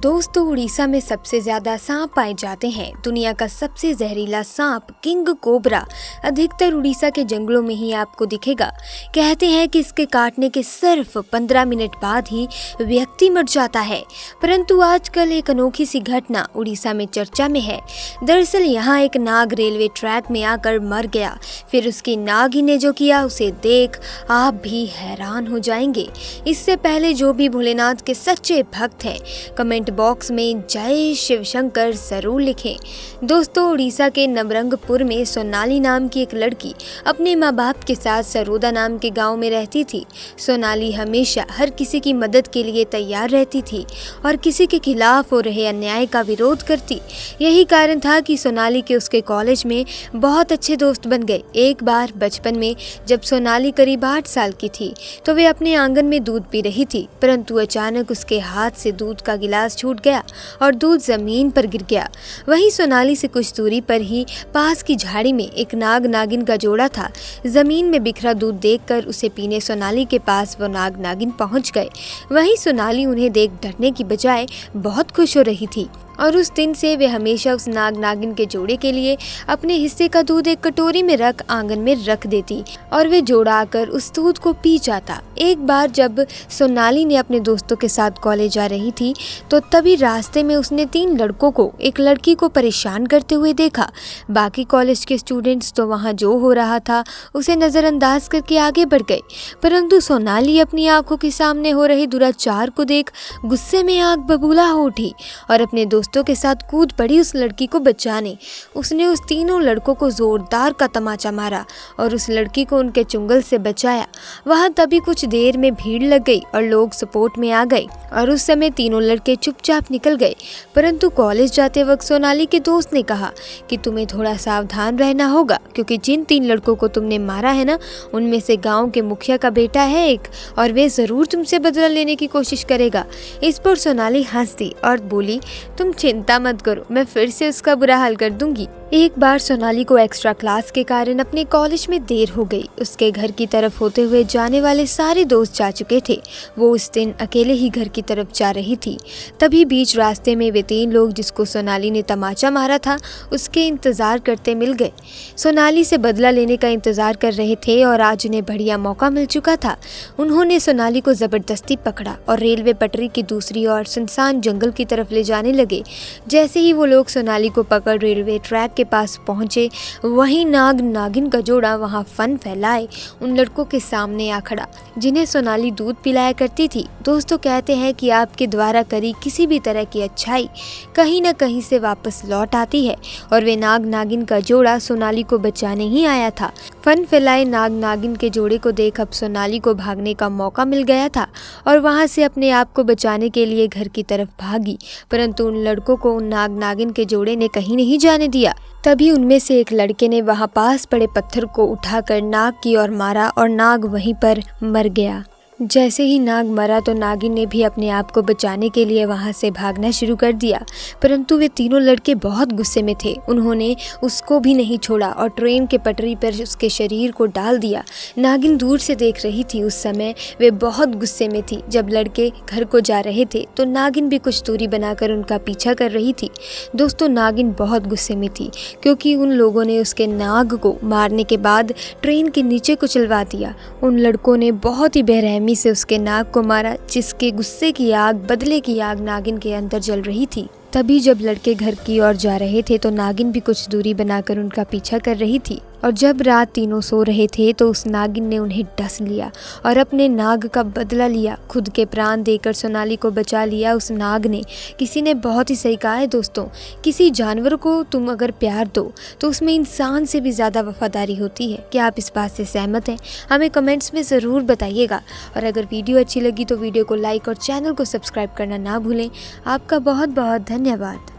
दोस्तों, उड़ीसा में सबसे ज्यादा सांप पाए जाते हैं। दुनिया का सबसे जहरीला सांप किंग कोबरा अधिकतर उड़ीसा के जंगलों में ही आपको दिखेगा। कहते हैं कि इसके काटने के सिर्फ 15 मिनट बाद ही व्यक्ति मर जाता है। परंतु आजकल एक अनोखी सी घटना उड़ीसा में चर्चा में है। दरअसल यहाँ एक नाग रेलवे ट्रैक में आकर मर गया। फिर उसकी नागिन ने जो किया उसे देख आप भी हैरान हो जाएंगे। इससे पहले जो भी भोलेनाथ के सच्चे भक्त हैं, कमेंट बॉक्स में जय शिव शंकर जरूर लिखें। दोस्तों, उड़ीसा के नवरंगपुर में सोनाली नाम की एक लड़की अपने माँ बाप के साथ सरोदा नाम के गांव में रहती थी। सोनाली हमेशा हर किसी की मदद के लिए तैयार रहती थी और किसी के खिलाफ हो रहे अन्याय का विरोध करती। यही कारण था कि सोनाली के उसके कॉलेज में बहुत अच्छे दोस्त बन गए। एक बार बचपन में जब सोनाली करीब 8 साल की थी तो वे अपने आंगन में दूध पी रही थी, परंतु अचानक उसके हाथ से दूध का गिलास छूट गया और दूध जमीन पर गिर गया। वहीं सोनाली से कुछ दूरी पर ही पास की झाड़ी में एक नाग नागिन का जोड़ा था। जमीन में बिखरा दूध देखकर उसे पीने सोनाली के पास वो नाग नागिन पहुंच गए। वहीं सोनाली उन्हें देख डरने की बजाय बहुत खुश हो रही थी और उस दिन से वे हमेशा उस नाग नागिन के जोड़े के लिए अपने हिस्से का दूध एक कटोरी में रख आंगन में रख देती और वे जोड़ा आकर उस दूध को पी जाता। एक बार जब सोनाली ने अपने दोस्तों के साथ कॉलेज जा रही थी तो तभी रास्ते में उसने 3 लड़कों को एक लड़की को परेशान करते हुए देखा। बाकी कॉलेज के स्टूडेंट्स तो वहाँ जो हो रहा था उसे नज़रअंदाज करके आगे बढ़ गए, परंतु सोनाली अपनी आंखों के सामने हो रहे दुराचार को देख गुस्से में आग बबूला हो उठी और अपने दोस्तों के साथ कूद पड़ी उस लड़की को बचाने। उसने उस तीनों लड़कों को जोरदार का तमाचा मारा और उस लड़की को उनके चुंगल से बचाया। वहां तभी कुछ देर में भीड़ लग गई और लोग सपोर्ट में आ गए और उस समय तीनों लड़के चुपचाप निकल गए। परंतु कॉलेज जाते वक्त सोनाली के दोस्त ने कहा कि तुम्हें थोड़ा सावधान रहना होगा, क्योंकि जिन 3 लड़कों को तुमने मारा है ना, उनमें से गाँव के मुखिया का बेटा है एक और वे जरूर तुमसे बदला लेने की कोशिश करेगा। इस पर सोनाली हंस दी और बोली, तुम चिंता मत करो, मैं फिर से उसका बुरा हाल कर दूंगी। एक बार सोनाली को एक्स्ट्रा क्लास के कारण अपने कॉलेज में देर हो गई। उसके घर की तरफ होते हुए जाने वाले सारे दोस्त जा चुके थे। वो उस दिन अकेले ही घर की तरफ जा रही थी। तभी बीच रास्ते में वे 3 लोग जिसको सोनाली ने तमाचा मारा था उसके इंतजार करते मिल गए। सोनाली से बदला लेने का इंतजार कर रहे थे और आज उन्हें बढ़िया मौका मिल चुका था। उन्होंने सोनाली को जबरदस्ती पकड़ा और रेलवे पटरी की दूसरी ओर सुनसान जंगल की तरफ ले जाने लगे। जैसे ही वो लोग सोनाली को पकड़ रेलवे ट्रैक के पास पहुंचे, वहीं नाग नागिन का जोड़ा वहां फन फैलाए उन लड़कों के सामने आ खड़ा जिन्हें सोनाली दूध पिलाया करती थी। दोस्तों, कहते हैं कि आपके द्वारा करी किसी भी तरह की अच्छाई कहीं न कहीं से वापस लौट आती है और वे नाग नागिन का जोड़ा सोनाली को बचाने ही आया था। फन फैलाए नाग नागिन के जोड़े को देख अब सोनाली को भागने का मौका मिल गया था और वहां से अपने आप को बचाने के लिए घर की तरफ भागी, परंतु उन लड़कों को उन नाग नागिन के जोड़े ने कहीं नहीं जाने दिया। तभी उनमें से एक लड़के ने वहां पास पड़े पत्थर को उठाकर नाग की ओर मारा और नाग वहीं पर मर गया। जैसे ही नाग मरा तो नागिन ने भी अपने आप को बचाने के लिए वहां से भागना शुरू कर दिया, परंतु वे तीनों लड़के बहुत गुस्से में थे। उन्होंने उसको भी नहीं छोड़ा और ट्रेन के पटरी पर उसके शरीर को डाल दिया। नागिन दूर से देख रही थी। उस समय वे बहुत गुस्से में थी। जब लड़के घर को जा रहे थे तो नागिन भी कुछ दूरी बनाकर उनका पीछा कर रही थी। दोस्तों, नागिन बहुत गुस्से में थी क्योंकि उन लोगों ने उसके नाग को मारने के बाद ट्रेन के नीचे कुचलवा दिया। उन लड़कों ने बहुत ही बेरहमी से उसके नाग को मारा, जिसके गुस्से की आग, बदले की आग नागिन के अंदर जल रही थी। तभी जब लड़के घर की ओर जा रहे थे तो नागिन भी कुछ दूरी बनाकर उनका पीछा कर रही थी और जब रात तीनों सो रहे थे तो उस नागिन ने उन्हें डस लिया और अपने नाग का बदला लिया। खुद के प्राण देकर सोनाली को बचा लिया उस नाग ने। किसी ने बहुत ही सही कहा है दोस्तों, किसी जानवर को तुम अगर प्यार दो तो उसमें इंसान से भी ज़्यादा वफादारी होती है। क्या आप इस बात से सहमत हैं? हमें कमेंट्स में ज़रूर बताइएगा और अगर वीडियो अच्छी लगी तो वीडियो को लाइक और चैनल को सब्सक्राइब करना ना भूलें। आपका बहुत बहुत धन्यवाद।